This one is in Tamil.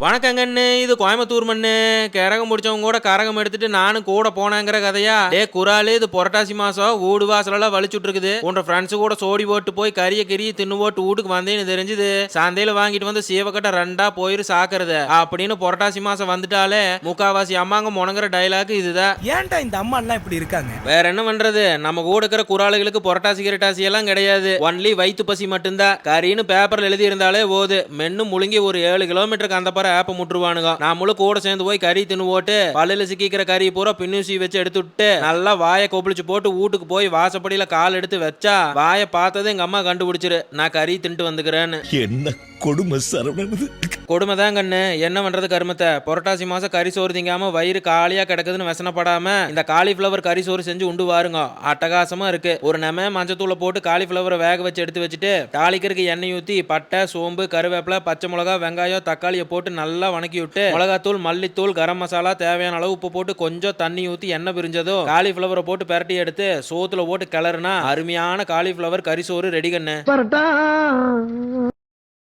வணக்கங்கண்ணு, இது கோயம்புத்தூர் மண்ணு. கரகம் முடிச்சவங்க கூட கரகம் எடுத்துட்டு நானும் கூட போனேங்கிற கதையா? டே குராலு, இது புரட்டாசி மாசம் வீடு வாசலெல்லாம் வலிச்சுட்டு இருக்குது. உன்ற ஃப்ரெண்ட்ஸ் கூட சோடி போட்டு போய் கறிய தின்னு போட்டு வீட்டுக்கு வந்தேன்னு தெரிஞ்சுது. சந்தையில வாங்கிட்டு வந்து சீவக்கட்டை ரெண்டா போயிரு சாக்குறது அப்படின்னு புரட்டாசி மாசம் வந்துட்டாலே முக்காவாசி அம்மாங்க முணங்குற டைலாக் இதுதான். ஏன்டா இந்த அம்மா எல்லாம் இப்படி இருக்காங்க? வேற என்ன பண்றது, நம்ம கூட இருக்கிற குராளுகளுக்கு புரட்டாசி கிரட்டாசி எல்லாம் கிடையாது. ஒன்லி வயிற்று பசி மட்டும்தான். கறின்னு பேப்பர்ல எழுதி இருந்தாலே போது மென்னு முழுங்கி ஒரு 7 கிலோமீட்டருக்கு அந்த ஆப்ப முட்டுருவானுங்க. நாமளும் கூட சேர்ந்து போய் கறி தின்னு போட்டு பல்லுல சிக்கிக்கிற கறி பூரா பின்னூசி வச்சு எடுத்துட்டு நல்லா வாயை கொப்பளிச்சு போட்டு வீட்டுக்கு போய் வாசப்படியில கால் எடுத்து வச்சா வாயை பார்த்தது எங்க அம்மா கண்டுபிடிச்சிரு நான் கறி தின்ட்டு வந்துக்கிறேன்னு. என்ன கொடுமை சரவணன், கொடுமை தான் கண்ணு. என்ன பண்றது கருமத்தை? புரட்டாசி மாசம் கறி சோறு திங்காம வயிறு காலியா கிடக்குதுன்னு வசனப்படாம இந்த காலிஃபிளவர் கறி சோறு செஞ்சு உண்டு வாருங்க. அட்டகாசமா இருக்கு. ஒரு நெம மஞ்சத்தூளை போட்டு காலிஃபிளவரை வேக வச்சு எடுத்து வச்சுட்டு தாளிக்கிறதுக்கு எண்ணெய் ஊத்தி பட்டை சோம்பு கருவேப்பிலை பச்சை மிளகா வெங்காயம் தக்காளியை போட்டு நல்லா வணக்கி விட்டு மிளகாத்தூள் மல்லித்தூள் கரம் மசாலா தேவையான அளவு உப்பு போட்டு கொஞ்சம் தண்ணி ஊத்தி எண்ணெய் பிரிஞ்சதும் காலிஃபிளவரை போட்டு பெரட்டி எடுத்து சோத்துல போட்டு கிளறுனா அருமையான காலிஃபிளவர் கறி சோறு ரெடி கண்ணு.